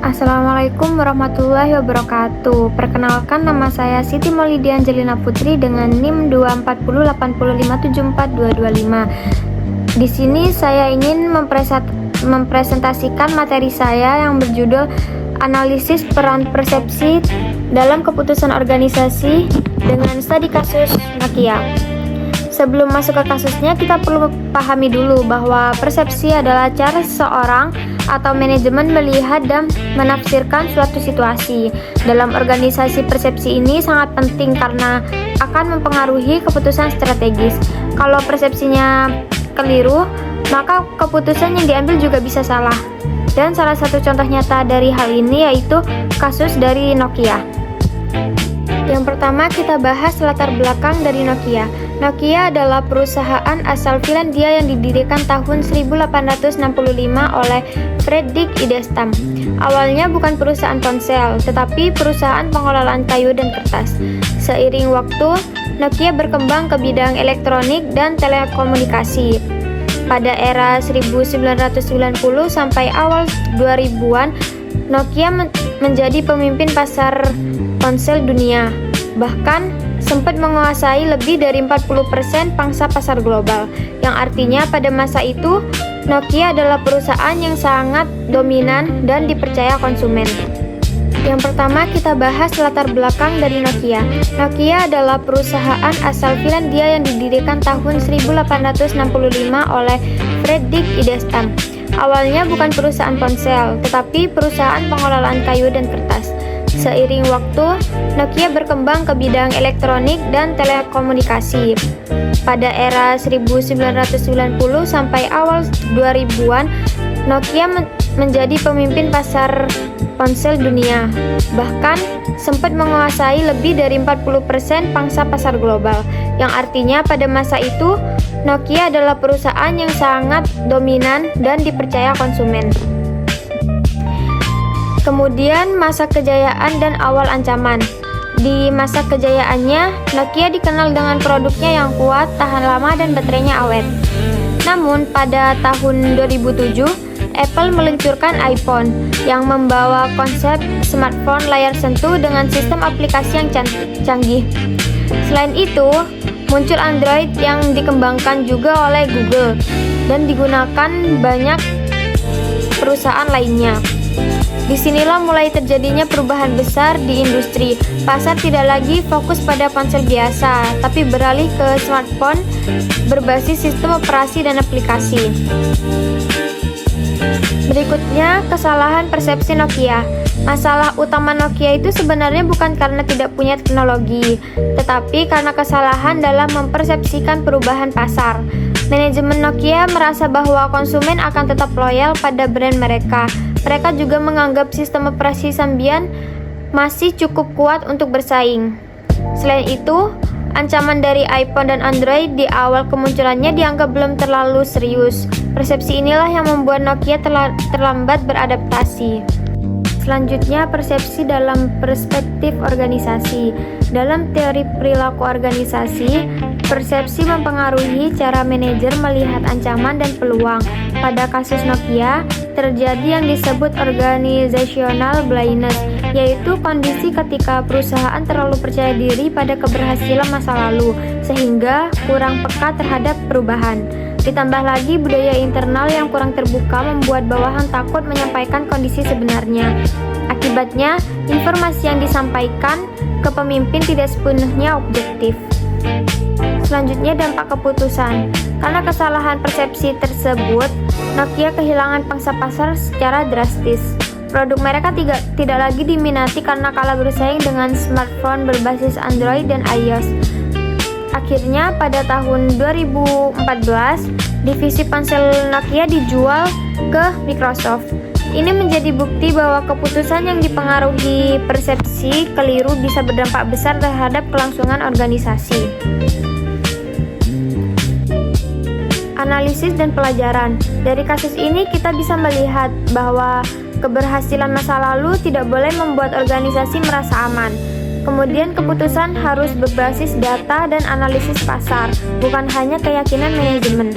Assalamualaikum warahmatullahi wabarakatuh. Perkenalkan, nama saya Siti Maulidi Angelina Putri dengan NIM 24085742225. Di sini saya ingin mempresentasikan materi saya yang berjudul Analisis Peran Persepsi dalam Keputusan Organisasi dengan studi kasus Nokia. Sebelum masuk ke kasusnya, kita perlu pahami dulu bahwa persepsi adalah cara seseorang atau manajemen melihat dan menafsirkan suatu situasi. Dalam organisasi, persepsi ini sangat penting karena akan mempengaruhi keputusan strategis. Kalau persepsinya keliru, maka keputusan yang diambil juga bisa salah. Dan salah satu contoh nyata dari hal ini yaitu kasus dari Nokia. Yang pertama, kita bahas latar belakang dari Nokia. Nokia adalah perusahaan asal Finlandia yang didirikan tahun 1865 oleh Fredrik Idestam. Awalnya bukan perusahaan ponsel, tetapi perusahaan pengelolaan kayu dan kertas. Seiring waktu, Nokia berkembang ke bidang elektronik dan telekomunikasi. Pada era 1990 sampai awal 2000-an, Nokia menjadi pemimpin pasar ponsel dunia. Bahkan sempat menguasai lebih dari 40% pangsa pasar global, yang artinya pada masa itu Nokia adalah perusahaan yang sangat dominan dan dipercaya konsumen. Yang pertama, kita bahas latar belakang dari Nokia. Nokia adalah perusahaan asal Finlandia yang didirikan tahun 1865 oleh Fredrik Idestam. Awalnya bukan perusahaan ponsel, tetapi perusahaan pengelolaan kayu dan kertas. Seiring waktu, Nokia berkembang ke bidang elektronik dan telekomunikasi. Pada era 1990 sampai awal 2000-an, Nokia menjadi pemimpin pasar ponsel dunia. Bahkan sempat menguasai lebih dari 40% pangsa pasar global, yang artinya pada masa itu Nokia adalah perusahaan yang sangat dominan dan dipercaya konsumen. Kemudian masa kejayaan dan awal ancaman. Di masa kejayaannya, Nokia dikenal dengan produknya yang kuat, tahan lama, dan baterainya awet. Namun pada tahun 2007, Apple meluncurkan iPhone yang membawa konsep smartphone layar sentuh dengan sistem aplikasi yang canggih. Selain itu, muncul Android yang dikembangkan juga oleh Google dan digunakan banyak perusahaan lainnya. Disinilah mulai terjadinya perubahan besar di industri. Pasar tidak lagi fokus pada ponsel biasa, tapi beralih ke smartphone berbasis sistem operasi dan aplikasi. Berikutnya, kesalahan persepsi Nokia. Masalah utama Nokia itu sebenarnya bukan karena tidak punya teknologi, tetapi karena kesalahan dalam mempersepsikan perubahan pasar. Manajemen Nokia merasa bahwa konsumen akan tetap loyal pada brand mereka. Mereka juga menganggap sistem operasi Symbian masih cukup kuat untuk bersaing. Selain itu, ancaman dari iPhone dan Android di awal kemunculannya dianggap belum terlalu serius. Persepsi inilah yang membuat Nokia terlambat beradaptasi. Selanjutnya, persepsi dalam perspektif organisasi. Dalam teori perilaku organisasi, persepsi mempengaruhi cara manajer melihat ancaman dan peluang. Pada kasus Nokia, terjadi yang disebut organizational blindness, yaitu kondisi ketika perusahaan terlalu percaya diri pada keberhasilan masa lalu, sehingga kurang peka terhadap perubahan. Ditambah lagi budaya internal yang kurang terbuka membuat bawahan takut menyampaikan kondisi sebenarnya. Akibatnya, informasi yang disampaikan ke pemimpin tidak sepenuhnya objektif. Selanjutnya, dampak keputusan. Karena kesalahan persepsi tersebut, Nokia kehilangan pangsa pasar secara drastis. Produk mereka tidak lagi diminati karena kalah bersaing dengan smartphone berbasis Android dan iOS. Akhirnya, pada tahun 2014, divisi ponsel Nokia dijual ke Microsoft. Ini menjadi bukti bahwa keputusan yang dipengaruhi persepsi keliru bisa berdampak besar terhadap kelangsungan organisasi. Analisis dan pelajaran. Dari kasus ini kita bisa melihat bahwa keberhasilan masa lalu tidak boleh membuat organisasi merasa aman. Kemudian keputusan harus berbasis data dan analisis pasar, bukan hanya keyakinan manajemen.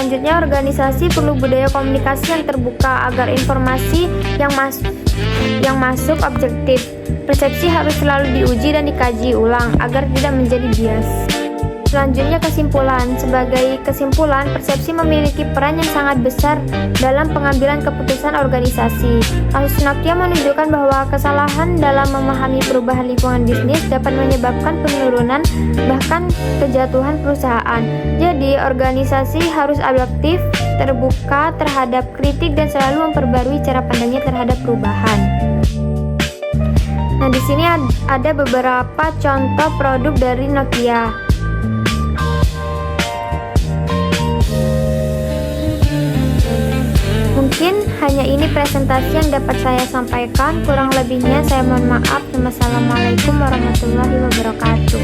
Selanjutnya, organisasi perlu budaya komunikasi yang terbuka agar informasi yang masuk objektif. Persepsi harus selalu diuji dan dikaji ulang agar tidak menjadi bias. Selanjutnya, kesimpulan. Sebagai kesimpulan, persepsi memiliki peran yang sangat besar dalam pengambilan keputusan organisasi. Kasus Nokia menunjukkan bahwa kesalahan dalam memahami perubahan lingkungan bisnis dapat menyebabkan penurunan bahkan kejatuhan perusahaan. Jadi, organisasi harus adaptif, terbuka terhadap kritik dan selalu memperbarui cara pandangnya terhadap perubahan. Nah, di sini ada beberapa contoh produk dari Nokia. Mungkin hanya ini presentasi yang dapat saya sampaikan. Kurang lebihnya saya mohon maaf. Wassalamualaikum warahmatullahi wabarakatuh.